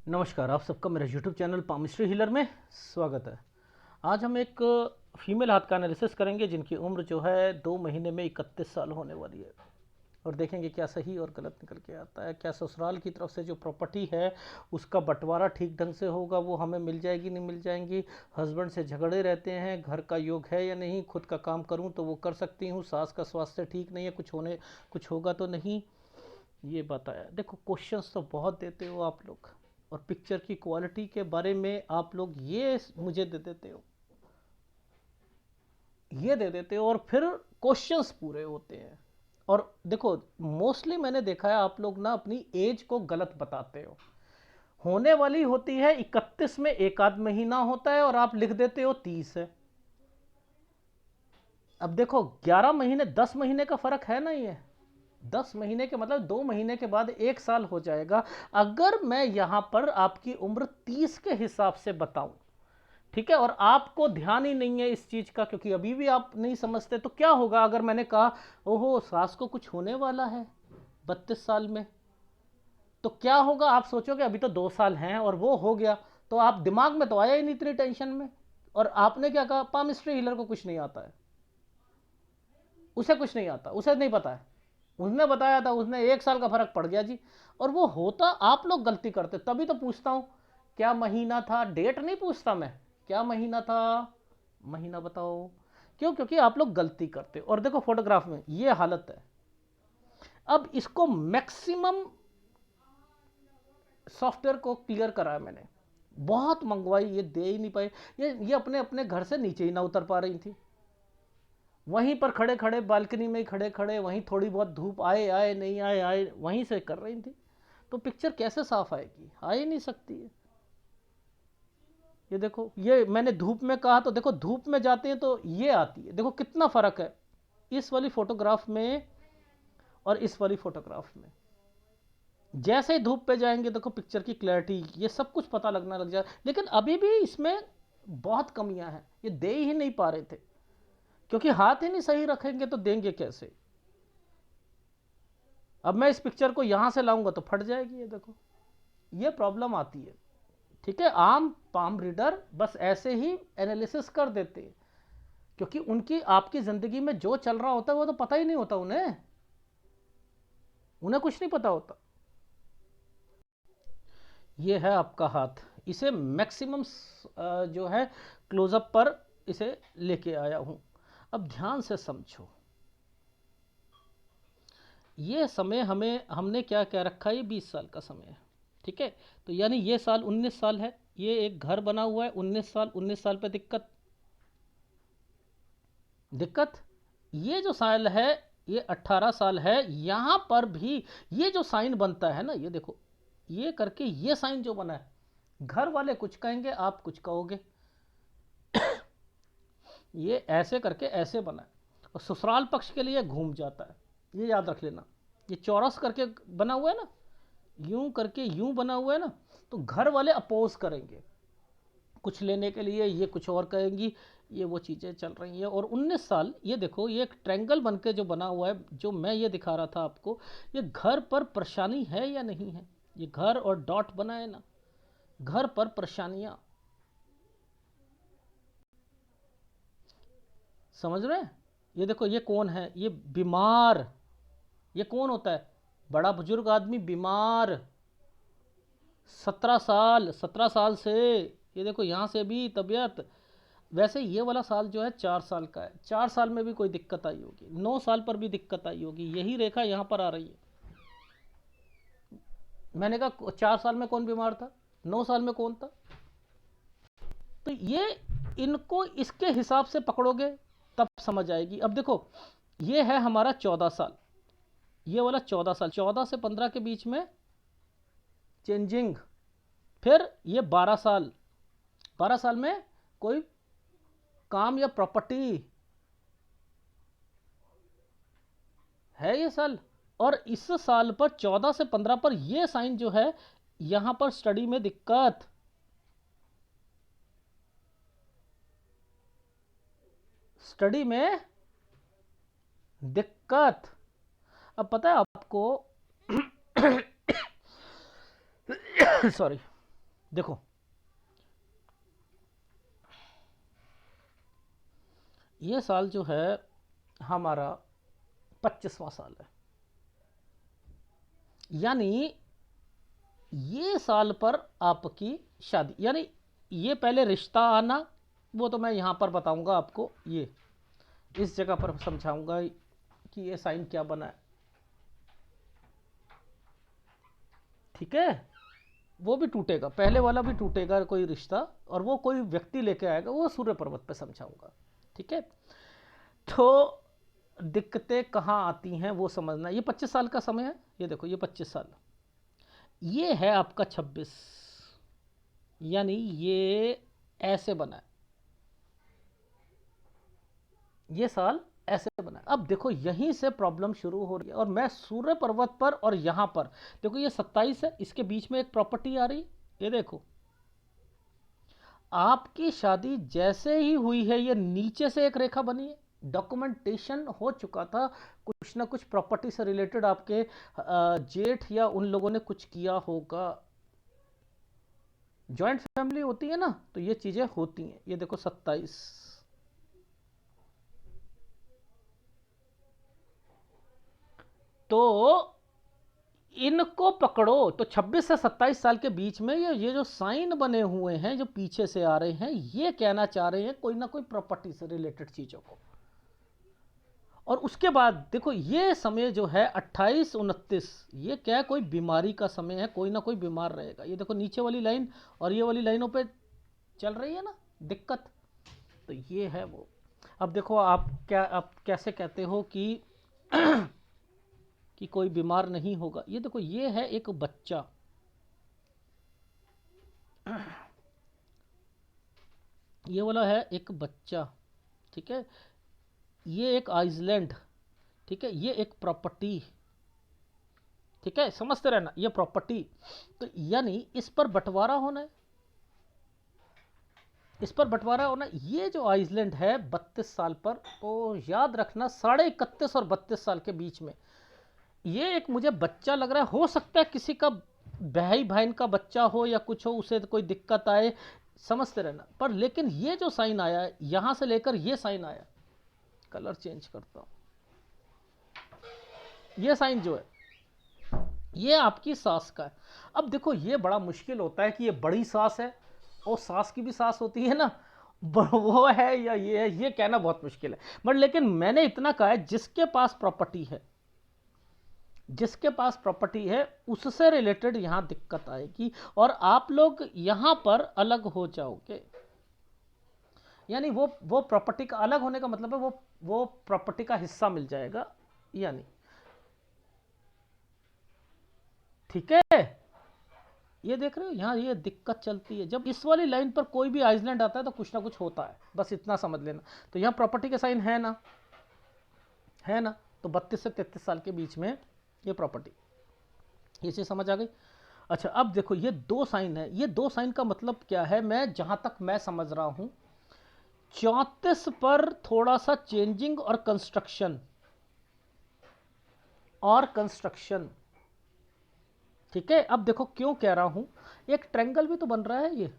नमस्कार, आप सबका मेरे YouTube चैनल पामिस्ट्री हीलर में स्वागत है। आज हम एक फीमेल हाथ का एनालिसिस करेंगे जिनकी उम्र जो है 2 महीने में 31 साल होने वाली है, और देखेंगे क्या सही और गलत निकल के आता है। क्या ससुराल की तरफ से जो प्रॉपर्टी है उसका बंटवारा ठीक ढंग से होगा, वो हमें मिल जाएगी नहीं मिल जाएंगी। हस्बैंड से झगड़े रहते हैं, घर का योग है या नहीं, खुद का काम करूँ तो वो कर सकती हूँ, सास का स्वास्थ्य ठीक नहीं है, कुछ होगा तो नहीं, ये बताया। देखो, क्वेश्चंस तो बहुत देते हो आप लोग, और पिक्चर की क्वालिटी के बारे में आप लोग मुझे ये दे देते हो, और फिर क्वेश्चंस पूरे होते हैं। और देखो, मोस्टली मैंने देखा है आप लोग ना अपनी एज को गलत बताते हो। होने वाली होती है 31 में, एक आध महीना होता है और आप लिख देते हो 30 है। अब देखो, 11 महीने 10 महीने का फर्क है ना ये। 10 महीने के मतलब 2 महीने के बाद 1 साल हो जाएगा। अगर मैं यहां पर आपकी उम्र 30 के हिसाब से बताऊं, ठीक है, और आपको ध्यान ही नहीं है इस चीज का, क्योंकि अभी भी आप नहीं समझते, तो क्या होगा अगर मैंने कहा ओहो सास को कुछ होने वाला है 32 साल में, तो क्या होगा? आप सोचोगे अभी तो 2 साल हैं और वो हो गया, तो आप दिमाग में तो आया ही नहीं इतनी टेंशन में। और आपने क्या कहा, पामिस्ट्री हीलर को कुछ नहीं आता है, उसे कुछ नहीं आता, उसे नहीं पता है। उसने बताया था, उसने 1 साल का फर्क पड़ गया जी। और वो होता, आप लोग गलती करते, तभी तो पूछता हूं क्या महीना था, डेट नहीं पूछता मैं, क्या महीना था, महीना बताओ। क्यों? क्योंकि आप लोग गलती करते। और देखो फोटोग्राफ में ये हालत है। अब इसको मैक्सिमम सॉफ्टवेयर को क्लियर कराया मैंने, बहुत मंगवाई, ये दे ही नहीं पाए। ये अपने अपने घर से नीचे ही ना उतर पा रही थी, वहीं पर खड़े खड़े बालकनी में खड़े खड़े, वहीं थोड़ी बहुत धूप आए आए नहीं आए आए, वहीं से कर रही थी। तो पिक्चर कैसे साफ आएगी? आ ही नहीं सकती है। ये देखो, ये मैंने धूप में कहा, तो देखो धूप में जाते हैं तो ये आती है। देखो कितना फर्क है इस वाली फोटोग्राफ में और इस वाली फोटोग्राफ में। जैसे ही धूप पे जाएंगे देखो पिक्चर की क्लैरिटी, ये सब कुछ पता लगना लग जाए। लेकिन अभी भी इसमें बहुत कमियां हैं, ये दे ही नहीं पा रहे थे, क्योंकि हाथ ही नहीं सही रखेंगे तो देंगे कैसे। अब मैं इस पिक्चर को यहां से लाऊंगा तो फट जाएगी, ये देखो, ये प्रॉब्लम आती है। ठीक है, आम पाम रीडर बस ऐसे ही एनालिसिस कर देते हैं, क्योंकि उनकी आपकी जिंदगी में जो चल रहा होता है वो तो पता ही नहीं होता उन्हें, उन्हें कुछ नहीं पता होता। ये है आपका हाथ, इसे मैक्सिमम जो है क्लोजअप पर इसे लेके आया हूं। अब ध्यान से समझो, ये समय हमने क्या क्या रखा है, ये 20 साल का समय है। ठीक है, तो यानी ये साल 19 साल है, ये एक घर बना हुआ है 19 साल पे दिक्कत दिक्कत। ये जो साल है ये 18 साल है, यहां पर भी ये जो साइन बनता है ना, ये देखो, ये करके ये साइन जो बना है, घर वाले कुछ कहेंगे आप कुछ कहोगे, ये ऐसे करके ऐसे बना है, और ससुराल पक्ष के लिए घूम जाता है, ये याद रख लेना। ये चौरस करके बना हुआ है ना, यूं करके यूं बना हुआ है ना, तो घर वाले अपोज करेंगे कुछ लेने के लिए, ये कुछ और कहेंगी, ये वो चीज़ें चल रही हैं। और 19 साल, ये देखो, ये एक ट्रैंगल बन के जो बना हुआ है, जो मैं ये दिखा रहा था आपको, ये घर पर परेशानी है या नहीं है। ये घर और डॉट बना है ना, घर पर परेशानियां, समझ रहे हैं? ये देखो, ये कौन है, ये बीमार, ये कौन होता है, बड़ा बुजुर्ग आदमी बीमार, 17 साल से, ये देखो यहाँ से भी तबीयत। वैसे ये वाला साल जो है 4 साल का है, 4 साल में भी कोई दिक्कत आई होगी, 9 साल पर भी दिक्कत आई होगी, यही रेखा यहाँ पर आ रही है। मैंने कहा 4 साल में कौन बीमार था, 9 साल में कौन था? तो ये, इनको इसके हिसाब से पकड़ोगे तब समझ आएगी। अब देखो, ये है हमारा 14 साल, ये वाला 14 साल, 14 से 15 के बीच में चेंजिंग। फिर ये 12 साल, 12 साल में कोई काम या प्रॉपर्टी है ये साल। और इस साल पर 14 से 15 पर ये साइन जो है, यहां पर स्टडी में दिक्कत, स्टडी में दिक्कत। अब पता है आपको सॉरी देखो ये साल जो है हमारा 25वां साल है, यानी ये साल पर आपकी शादी, यानी ये पहले रिश्ता आना, वो तो मैं यहाँ पर बताऊंगा आपको, ये इस जगह पर समझाऊंगा कि ये साइन क्या बना है, ठीक है। वो भी टूटेगा, पहले वाला भी टूटेगा कोई रिश्ता, और वो कोई व्यक्ति लेके आएगा, वो सूर्य पर्वत पे समझाऊंगा, ठीक है। तो दिक्कतें कहाँ आती हैं वो समझना। ये 25 साल का समय है, ये देखो ये 25 साल, ये है आपका 26, यानी ये ऐसे बना है, ये साल ऐसे बना है। अब देखो यहीं से प्रॉब्लम शुरू हो रही है, और मैं सूर्य पर्वत पर और यहां पर देखो ये 27 है, इसके बीच में एक प्रॉपर्टी आ रही, ये देखो आपकी शादी जैसे ही हुई है, ये नीचे से एक रेखा बनी है, डॉक्यूमेंटेशन हो चुका था, कुछ ना कुछ प्रॉपर्टी से रिलेटेड आपके जेठ या उन लोगों ने कुछ किया होगा, जॉइंट फैमिली होती है ना, तो ये चीजें होती हैं। ये देखो 27, तो इनको पकड़ो, तो 26 से 27 साल के बीच में ये जो साइन बने हुए हैं जो पीछे से आ रहे हैं, ये कहना चाह रहे हैं कोई ना कोई प्रॉपर्टी से रिलेटेड चीजों को। और उसके बाद देखो ये समय जो है 28 29, ये क्या है, कोई बीमारी का समय है, कोई ना कोई बीमार रहेगा। ये देखो नीचे वाली लाइन और ये वाली लाइनों पे चल रही है ना दिक्कत, तो ये है वो। अब देखो आप कैसे कहते हो कि कोई बीमार नहीं होगा। ये देखो ये है एक बच्चा, ये वाला है एक बच्चा, ठीक है, ये एक आइसलैंड, ठीक है, ये एक प्रॉपर्टी, ठीक है, समझते रहना, ये प्रॉपर्टी, तो यानी इस पर बंटवारा होना है, इस पर बंटवारा होना। ये जो आइसलैंड है 32 साल पर, तो याद रखना 31.5 और 32 साल के बीच में ये एक मुझे बच्चा लग रहा है, हो सकता है किसी का भाई बहन का बच्चा हो या कुछ हो, उसे कोई दिक्कत आए, समझते रहना। पर लेकिन ये जो साइन आया है, यहां से लेकर ये साइन आया, कलर चेंज करता हूं, ये साइन जो है ये आपकी सास का है। अब देखो ये बड़ा मुश्किल होता है कि ये बड़ी सास है, और सास की भी सास होती है ना, वो है या ये है, ये कहना बहुत मुश्किल है। बट लेकिन मैंने इतना कहा है, जिसके पास प्रॉपर्टी है, जिसके पास प्रॉपर्टी है उससे रिलेटेड यहां दिक्कत आएगी, और आप लोग यहां पर अलग हो जाओगे। यानी वो प्रॉपर्टी का अलग होने का मतलब है वो प्रॉपर्टी का हिस्सा मिल जाएगा, यानी ठीक है। ये देख रहे हो यहाँ ये दिक्कत चलती है, जब इस वाली लाइन पर कोई भी आइसलैंड आता है तो कुछ ना कुछ होता है, बस इतना समझ लेना। तो यहाँ प्रॉपर्टी के साइन है ना, है ना, तो 32 से 33 साल के बीच में ये प्रॉपर्टी, ये चीज समझ आ गई। अच्छा अब देखो ये दो साइन है, ये दो साइन का मतलब क्या है, मैं जहां तक मैं समझ रहा हूं 34 पर थोड़ा सा चेंजिंग और कंस्ट्रक्शन, ठीक है। अब देखो क्यों कह रहा हूं, एक ट्रायंगल भी तो बन रहा है, ये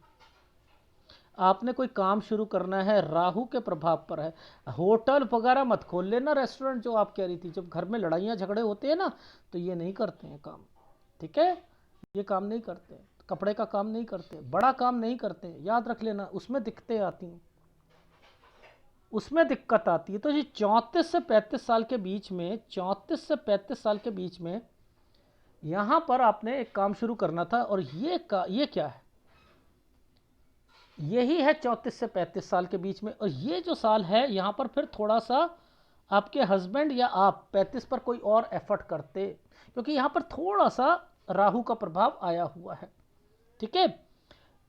आपने कोई काम शुरू करना है, राहु के प्रभाव पर है, होटल वगैरह मत खोल लेना, रेस्टोरेंट जो आप कह रही थी, जब घर में लड़ाइयाँ झगड़े होते हैं ना, तो ये नहीं करते हैं काम, ठीक है, ये काम नहीं करते, कपड़े का काम नहीं करते, बड़ा काम नहीं करते, याद रख लेना, उसमें दिक्कतें आती हैं, उसमें दिक्कत आती है। तो ये 34 से 35 साल के बीच में, 34 से 35 साल के बीच में यहां पर आपने एक काम शुरू करना था, और ये क्या है, यही है 34 से 35 साल के बीच में। और ये जो साल है यहाँ पर फिर थोड़ा सा आपके हस्बैंड या आप 35 पर कोई और एफर्ट करते, क्योंकि यहाँ पर थोड़ा सा राहु का प्रभाव आया हुआ है, ठीक है।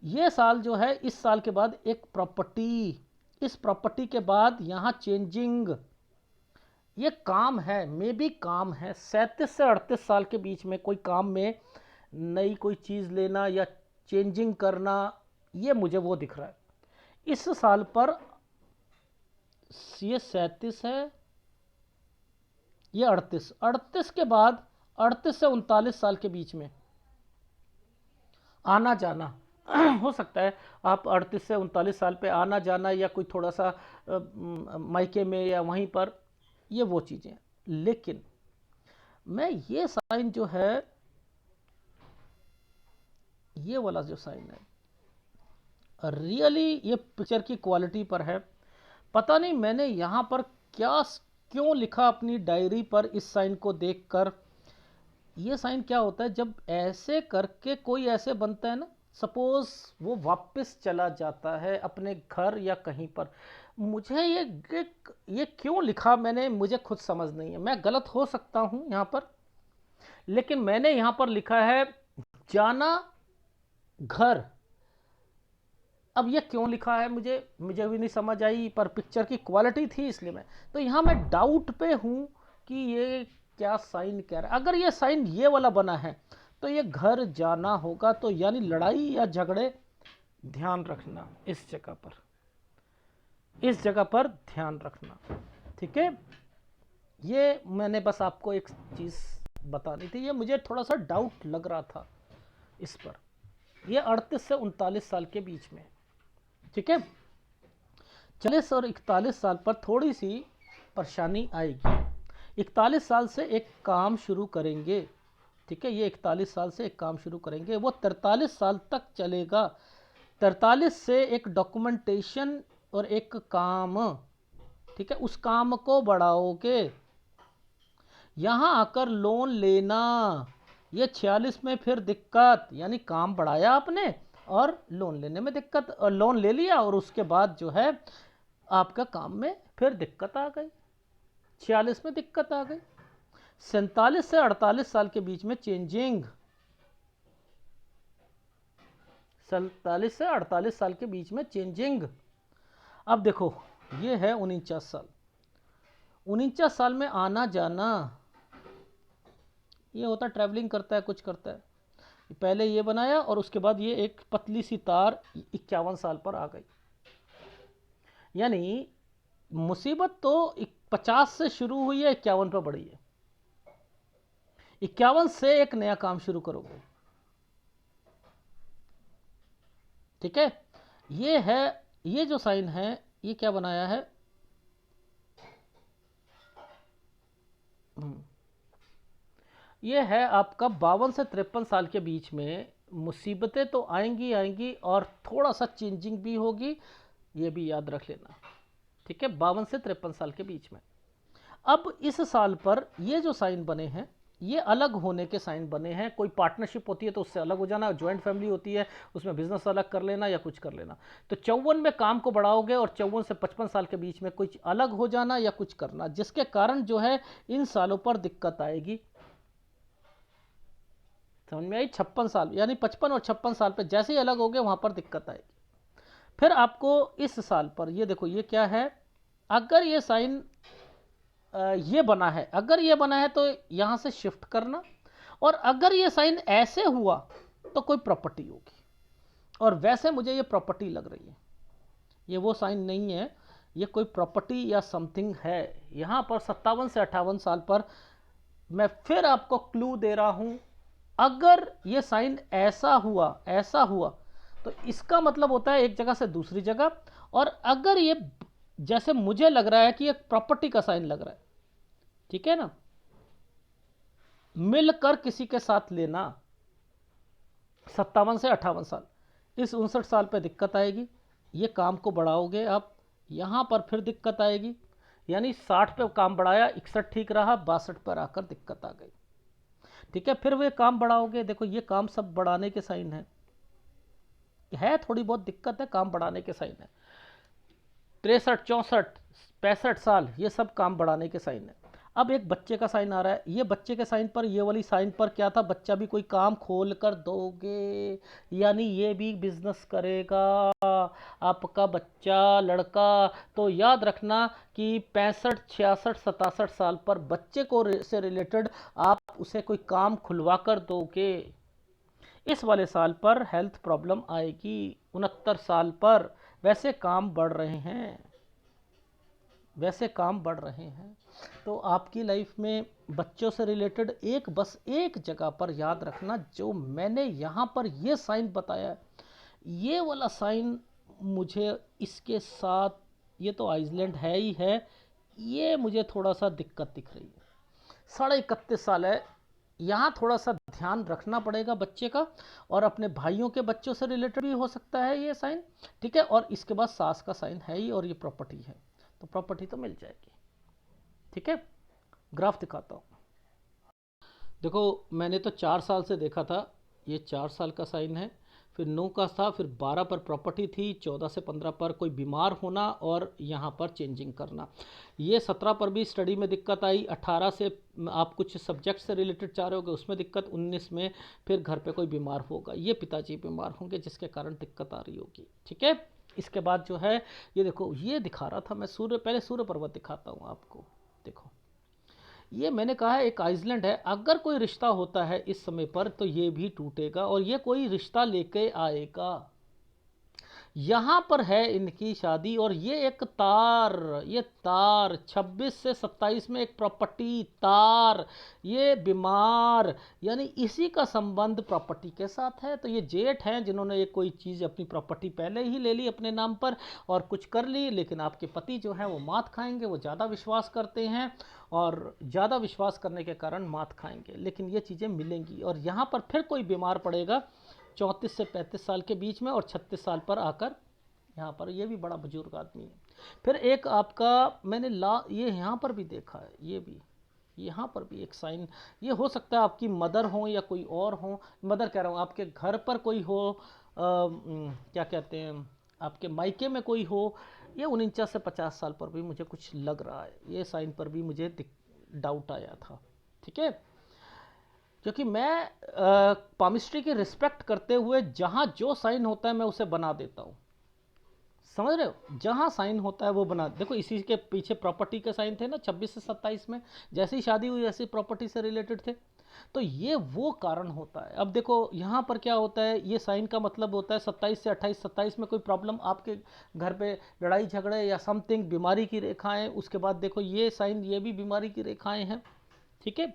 ये साल जो है, इस साल के बाद एक प्रॉपर्टी, इस प्रॉपर्टी के बाद यहाँ चेंजिंग, ये काम है, मे भी काम है 37 से 38 साल के बीच में कोई काम में नई कोई चीज़ लेना या चेंजिंग करना, ये मुझे वो दिख रहा है इस साल पर। ये 37 है, ये 38, 38 के बाद 38 से 39 साल के बीच में आना जाना, हो सकता है आप 38 से 39 साल पे आना जाना या कोई थोड़ा सा मायके में या वहीं पर, ये वो चीज़ें। लेकिन मैं ये साइन जो है, ये वाला जो साइन है, रियली ये पिक्चर की क्वालिटी पर है। पता नहीं मैंने यहाँ पर क्या क्यों लिखा अपनी डायरी पर इस साइन को देखकर। ये साइन क्या होता है, जब ऐसे करके कोई ऐसे बनता है ना, सपोज वो वापस चला जाता है अपने घर या कहीं पर। मुझे ये क्यों लिखा मैंने, मुझे खुद समझ नहीं है, मैं गलत हो सकता हूँ यहाँ पर, लेकिन मैंने यहाँ पर लिखा है जाना घर। अब ये क्यों लिखा है मुझे मुझे भी नहीं समझ आई, पर पिक्चर की क्वालिटी थी इसलिए मैं, तो यहाँ मैं डाउट पे हूँ कि ये क्या साइन कह रहा है। अगर ये साइन ये वाला बना है तो ये घर जाना होगा, तो यानी लड़ाई या झगड़े। ध्यान रखना इस जगह पर, इस जगह पर ध्यान रखना, ठीक है। ये मैंने बस आपको एक चीज़ बतानी थी, ये मुझे थोड़ा सा डाउट लग रहा था इस पर। ये 38 से 39 साल के बीच में, ठीक है। 40 और 41 साल पर थोड़ी सी परेशानी आएगी। 41 साल से एक काम शुरू करेंगे, ठीक है। ये 41 साल से एक काम शुरू करेंगे, वो 43 साल तक चलेगा। 43 से एक डॉक्यूमेंटेशन और एक काम, ठीक है, उस काम को बढ़ाओगे। यहाँ आकर लोन लेना, ये 46 में फिर दिक्कत, यानी काम बढ़ाया आपने और लोन लेने में दिक्कत, और लोन ले लिया और उसके बाद जो है आपका काम में फिर दिक्कत आ गई, 46 में दिक्कत आ गई। 47 से 48 साल के बीच में चेंजिंग, 47 से 48 साल के बीच में चेंजिंग। अब देखो ये है 49 साल, 49 साल में आना जाना, ये होता ट्रैवलिंग करता है, कुछ करता है। पहले ये बनाया और उसके बाद ये एक पतली सी तार 51 साल पर आ गई, यानी मुसीबत तो 50 से शुरू हुई है, 51 पर बढ़ी है। 51 से एक नया काम शुरू करोगे, ठीक है। ये है, ये जो साइन है ये क्या बनाया है, ये है आपका 52 से 53 साल के बीच में। मुसीबतें तो आएंगी आएंगी और थोड़ा सा चेंजिंग भी होगी, ये भी याद रख लेना, ठीक है। 52 से 53 साल के बीच में। अब इस साल पर ये जो साइन बने हैं ये अलग होने के साइन बने हैं। कोई पार्टनरशिप होती है तो उससे अलग हो जाना, ज्वाइंट फैमिली होती है उसमें बिजनेस अलग कर लेना या कुछ कर लेना। तो 54 में काम को बढ़ाओगे और 54 से 55 साल के बीच में कुछ अलग हो जाना या कुछ करना, जिसके कारण जो है इन सालों पर दिक्कत आएगी। समझ में आई? 56 साल यानी 55 और 56 साल पे जैसे ही अलग हो गए वहां पर दिक्कत आएगी। फिर आपको इस साल पर ये देखो ये क्या है, अगर ये साइन ये बना है, अगर ये बना है तो यहां से शिफ्ट करना, और अगर ये साइन ऐसे हुआ तो कोई प्रॉपर्टी होगी, और वैसे मुझे ये प्रॉपर्टी लग रही है, ये वो साइन नहीं है, ये कोई प्रॉपर्टी या समथिंग है। यहां पर 57 से 58 साल पर मैं फिर आपको क्लू दे रहा हूं, अगर ये साइन ऐसा हुआ तो इसका मतलब होता है एक जगह से दूसरी जगह। और अगर ये जैसे मुझे लग रहा है कि एक प्रॉपर्टी का साइन लग रहा है, ठीक है ना, मिलकर किसी के साथ लेना, 57 से 58 साल, इस 59 साल पे दिक्कत आएगी। ये काम को बढ़ाओगे आप, यहां पर फिर दिक्कत आएगी, यानी 60 पे काम बढ़ाया, 61 ठीक रहा, 62 पर आकर दिक्कत आ गई, ठीक है। फिर वे काम बढ़ाओगे, देखो ये काम सब बढ़ाने के साइन है थोड़ी बहुत दिक्कत है, काम बढ़ाने के साइन है। 63 64 65 साल ये सब काम बढ़ाने के साइन है। अब एक बच्चे का साइन आ रहा है, ये बच्चे के साइन पर, ये वाली साइन पर क्या था, बच्चा भी कोई काम खोल कर दोगे, यानी ये भी बिजनेस करेगा आपका बच्चा लड़का। तो याद रखना कि 65 66 67 साल पर बच्चे को से रिलेटेड आप उसे कोई काम खुलवा कर दोगे। इस वाले साल पर हेल्थ प्रॉब्लम आएगी। 69 साल पर वैसे काम बढ़ रहे हैं, वैसे काम बढ़ रहे हैं। तो आपकी लाइफ में बच्चों से रिलेटेड एक बस एक जगह पर याद रखना, जो मैंने यहाँ पर ये साइन बताया है, ये वाला साइन मुझे इसके साथ, ये तो आइसलैंड है ही है, ये मुझे थोड़ा सा दिक्कत दिख रही है। 31.5 साल है, यहाँ थोड़ा सा ध्यान रखना पड़ेगा बच्चे का, और अपने भाइयों के बच्चों से रिलेटेड भी हो सकता है ये साइन, ठीक है। और इसके बाद सास का साइन है ही, और ये प्रॉपर्टी है, तो प्रॉपर्टी तो मिल जाएगी, ठीक है। ग्राफ दिखाता हूँ। देखो मैंने तो 4 साल से देखा था, ये 4 साल का साइन है, फिर 9 का था, फिर 12 पर प्रॉपर्टी थी, 14 से 15 पर कोई बीमार होना, और यहाँ पर चेंजिंग करना। ये 17 पर भी स्टडी में दिक्कत आई, 18 से आप कुछ सब्जेक्ट से रिलेटेड चाह रहे होगे उसमें दिक्कत, 19 में फिर घर पे कोई बीमार होगा, ये पिताजी बीमार होंगे जिसके कारण दिक्कत आ रही होगी, ठीक है। इसके बाद जो है ये देखो, ये दिखा रहा था मैं सूर्य, पहले सूर्य पर्वत दिखाता हूँ आपको। देखो ये मैंने कहा है एक आइसलैंड है, अगर कोई रिश्ता होता है इस समय पर तो ये भी टूटेगा, और ये कोई रिश्ता लेके आएगा। यहाँ पर है इनकी शादी, और ये एक तार, ये तार 26 से 27 में एक प्रॉपर्टी तार, ये बीमार, यानी इसी का संबंध प्रॉपर्टी के साथ है। तो ये जेठ हैं जिन्होंने एक कोई चीज़ अपनी प्रॉपर्टी पहले ही ले ली अपने नाम पर और कुछ कर ली, लेकिन आपके पति जो हैं वो मात खाएंगे, वो ज़्यादा विश्वास करते हैं, और ज़्यादा विश्वास करने के कारण मात खाएंगे, लेकिन ये चीज़ें मिलेंगी। और यहाँ पर फिर कोई बीमार पड़ेगा 34 से 35 साल के बीच में, और 36 साल पर आकर यहाँ पर, ये भी बड़ा बुजुर्ग आदमी है। फिर एक आपका मैंने ये यहाँ पर भी देखा है, ये भी यहाँ पर भी एक साइन, ये हो सकता है आपकी मदर हो या कोई और हो, मदर कह रहा हूँ, आपके घर पर कोई हो, क्या कहते हैं, आपके मायके में कोई हो, ये 49 से 50 साल पर भी मुझे कुछ लग रहा है, ये साइन पर भी मुझे डाउट आया था, ठीक है। क्योंकि मैं पामिस्ट्री की रिस्पेक्ट करते हुए जहाँ जो साइन होता है मैं उसे बना देता हूँ, समझ रहे हो, जहाँ साइन होता है वो बना। देखो इसी के पीछे प्रॉपर्टी के साइन थे ना 26 से 27 में, जैसी शादी हुई ऐसी प्रॉपर्टी से रिलेटेड थे, तो ये वो कारण होता है। अब देखो यहाँ पर क्या होता है, ये साइन का मतलब होता है 27 से 28, 27 में कोई प्रॉब्लम आपके घर पे, लड़ाई झगड़े या समथिंग, बीमारी की रेखाएं, उसके बाद देखो ये साइन, ये भी बीमारी की रेखाएं हैं, ठीक है।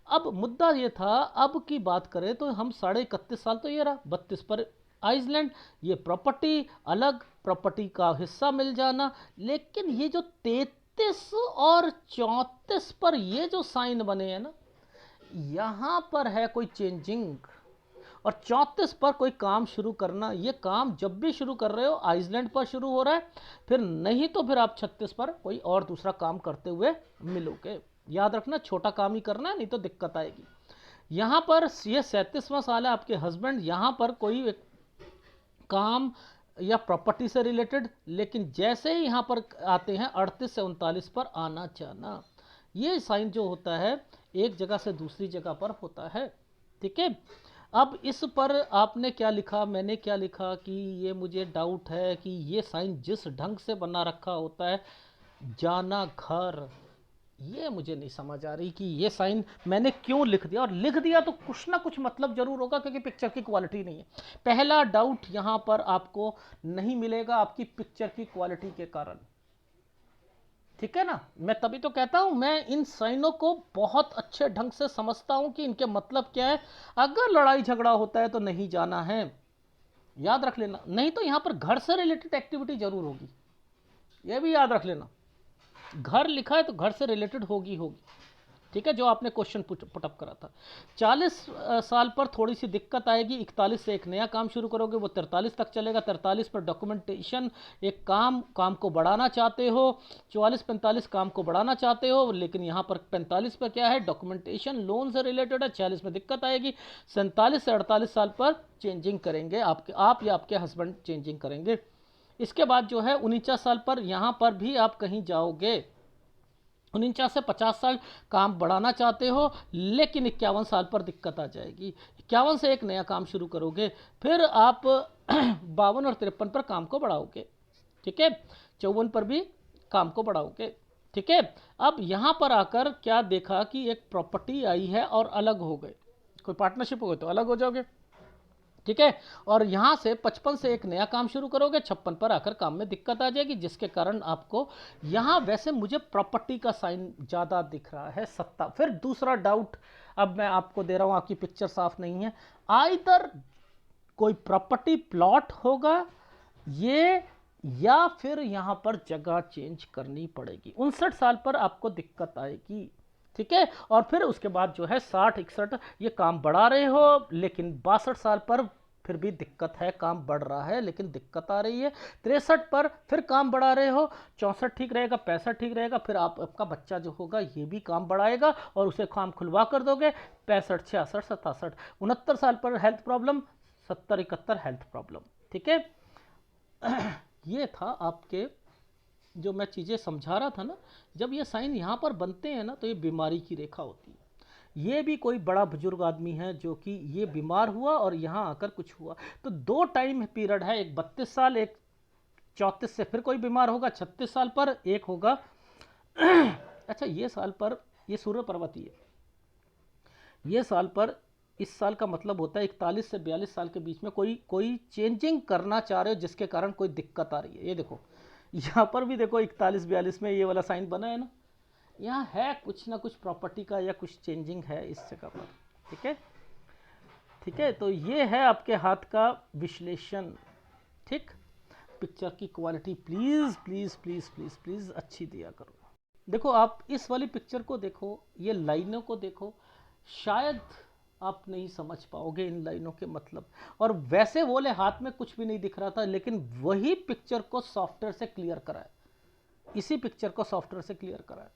अब मुद्दा ये था, अब की बात करें तो हम 31.5 साल तो ये रहा, 32 पर आइसलैंड, ये प्रॉपर्टी अलग, प्रॉपर्टी का हिस्सा मिल जाना, लेकिन ये जो 33 और 34 पर ये जो साइन बने हैं ना, यहाँ पर है कोई चेंजिंग, और 34 पर कोई काम शुरू करना। ये काम जब भी शुरू कर रहे हो आइसलैंड पर शुरू हो रहा है, फिर नहीं तो फिर आप 36 पर कोई और दूसरा काम करते हुए मिलोगे। याद रखना छोटा काम ही करना है, नहीं तो दिक्कत आएगी। यहाँ पर ये 37वां साल है आपके हस्बैंड, यहाँ पर कोई काम या प्रॉपर्टी से रिलेटेड, लेकिन जैसे ही यहाँ पर आते हैं 38 से 39 पर आना जाना, ये साइन जो होता है एक जगह से दूसरी जगह पर होता है, ठीक है। अब इस पर आपने क्या लिखा, मैंने क्या लिखा कि ये मुझे डाउट है कि ये साइन जिस ढंग से बना रखा होता है, जाना घर, ये मुझे नहीं समझ आ रही कि ये साइन मैंने क्यों लिख दिया, और लिख दिया तो कुछ ना कुछ मतलब जरूर होगा, क्योंकि पिक्चर की क्वालिटी नहीं है। पहला डाउट यहाँ पर आपको नहीं मिलेगा आपकी पिक्चर की क्वालिटी के कारण, ठीक है ना। मैं तभी तो कहता हूं मैं इन साइनों को बहुत अच्छे ढंग से समझता हूं कि इनके मतलब क्या है। अगर लड़ाई झगड़ा होता है तो नहीं जाना है, याद रख लेना, नहीं तो यहां पर घर से रिलेटेड एक्टिविटी जरूर होगी, यह भी याद रख लेना। घर लिखा है तो घर से रिलेटेड होगी, ठीक है, जो आपने क्वेश्चन पुटअप करा था। 40 साल पर थोड़ी सी दिक्कत आएगी, 41 से एक नया काम शुरू करोगे, वो 43 तक चलेगा। 43 पर डॉक्यूमेंटेशन, एक काम को बढ़ाना चाहते हो। 44-45 काम को बढ़ाना चाहते हो, लेकिन यहाँ पर 45 पर क्या है, डॉक्यूमेंटेशन लोन से रिलेटेड है। 46 में दिक्कत आएगी। 47 से 48 साल पर चेंजिंग करेंगे, आप या आपके हस्बैंड चेंजिंग करेंगे। इसके बाद जो है 49 साल पर यहाँ पर भी आप कहीं जाओगे। 49 से 50 साल काम बढ़ाना चाहते हो, लेकिन 51 साल पर दिक्कत आ जाएगी। 51 से एक नया काम शुरू करोगे, फिर आप 52 और 53 पर काम को बढ़ाओगे, ठीक है। 54 पर भी काम को बढ़ाओगे, ठीक है। अब यहाँ पर आकर क्या देखा कि एक प्रॉपर्टी आई है और अलग हो गए, कोई पार्टनरशिप हो गई तो अलग हो जाओगे, ठीक है। और यहाँ से 55 से एक नया काम शुरू करोगे, 56 पर आकर काम में दिक्कत आ जाएगी, जिसके कारण आपको यहाँ, वैसे मुझे प्रॉपर्टी का साइन ज़्यादा दिख रहा है, 7। फिर दूसरा डाउट अब मैं आपको दे रहा हूँ, आपकी पिक्चर साफ नहीं है। आइदर कोई प्रॉपर्टी प्लॉट होगा ये, या फिर यहां पर जगह चेंज करनी पड़ेगी। 59 साल पर आपको दिक्कत आएगी, ठीक है। और फिर उसके बाद जो है 60-61 ये काम बढ़ा रहे हो, लेकिन 62 साल पर फिर भी दिक्कत है, काम बढ़ रहा है लेकिन दिक्कत आ रही है। 63 पर फिर काम बढ़ा रहे हो, 64 ठीक रहेगा, 65 ठीक रहेगा, फिर आपका बच्चा जो होगा ये भी काम बढ़ाएगा और उसे काम खुलवा कर दोगे। 65, 66, 67, 69 साल पर हेल्थ प्रॉब्लम, 70-71 हेल्थ प्रॉब्लम, ठीक है। ये था आपके जो मैं चीज़ें समझा रहा था ना। जब ये साइन यहाँ पर बनते हैं ना तो ये बीमारी की रेखा होती है। ये भी कोई बड़ा बुजुर्ग आदमी है जो कि ये बीमार हुआ और यहाँ आकर कुछ हुआ। तो दो टाइम पीरियड है, एक 32 साल, एक 34 से फिर कोई बीमार होगा 36 साल पर, एक होगा अच्छा ये साल पर, ये सूर्य पर्वती है, ये साल पर, इस साल का मतलब होता है 41 से 42 साल के बीच में कोई चेंजिंग करना चाह रहे हो जिसके कारण कोई दिक्कत आ रही है। ये देखो यहाँ पर भी देखो 41-42 में ये वाला साइन बना है ना, यहाँ है कुछ ना कुछ प्रॉपर्टी का या कुछ चेंजिंग है इस जगह पर, ठीक है। ठीक है, तो ये है आपके हाथ का विश्लेषण, ठीक। पिक्चर की quality please please please please please अच्छी दिया करो। देखो आप इस वाली पिक्चर को देखो, ये लाइनों को देखो, शायद आप नहीं समझ पाओगे इन लाइनों के मतलब। और वैसे बोले हाथ में कुछ भी नहीं दिख रहा था, लेकिन वही पिक्चर को सॉफ्टवेयर से क्लियर कराए, इसी पिक्चर को सॉफ्टवेयर से क्लियर कराए,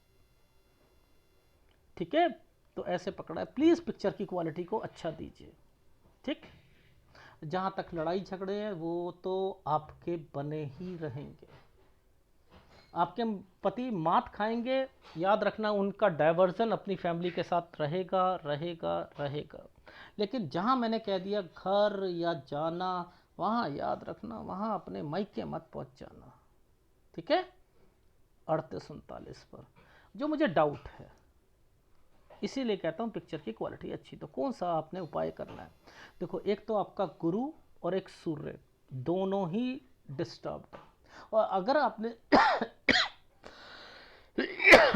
ठीक है। तो ऐसे पकड़ा है, प्लीज़ पिक्चर की क्वालिटी को अच्छा दीजिए, ठीक। जहाँ तक लड़ाई झगड़े हैं वो तो आपके बने ही रहेंगे, आपके पति मात खाएंगे, याद रखना उनका डाइवर्जन अपनी फैमिली के साथ रहेगा रहेगा रहेगा। लेकिन जहाँ मैंने कह दिया घर या जाना, वहाँ याद रखना, वहाँ अपने मायके मत पहुँच जाना, ठीक है। 38-39 पर जो मुझे डाउट है, इसीलिए कहता हूँ पिक्चर की क्वालिटी अच्छी। तो कौन सा आपने उपाय करना है? देखो एक तो आपका गुरु और एक सूर्य दोनों ही डिस्टर्ब्ड, और अगर आपने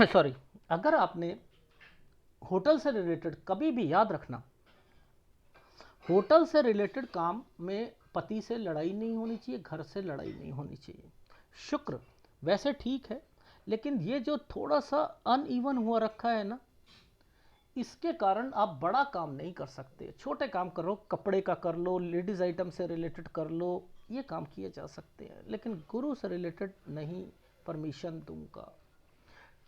सॉरी, अगर आपने होटल से रिलेटेड कभी भी, याद रखना होटल से रिलेटेड काम में पति से लड़ाई नहीं होनी चाहिए, घर से लड़ाई नहीं होनी चाहिए। शुक्र वैसे ठीक है, लेकिन ये जो थोड़ा सा अनइवन हुआ रखा है ना, इसके कारण आप बड़ा काम नहीं कर सकते। छोटे काम करो, कपड़े का कर लो, लेडीज आइटम से रिलेटेड कर लो, ये काम किए जा सकते हैं, लेकिन गुरु से रिलेटेड नहीं परमिशन दूंगा।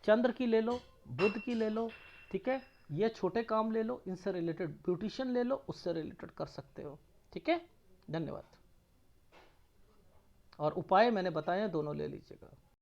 चंद्र की ले लो, बुध की ले लो, ठीक है। ये छोटे काम ले लो, इनसे रिलेटेड ब्यूटिशियन ले लो, उससे रिलेटेड कर सकते हो, ठीक है। धन्यवाद। और उपाय मैंने बताए, दोनों ले लीजिएगा।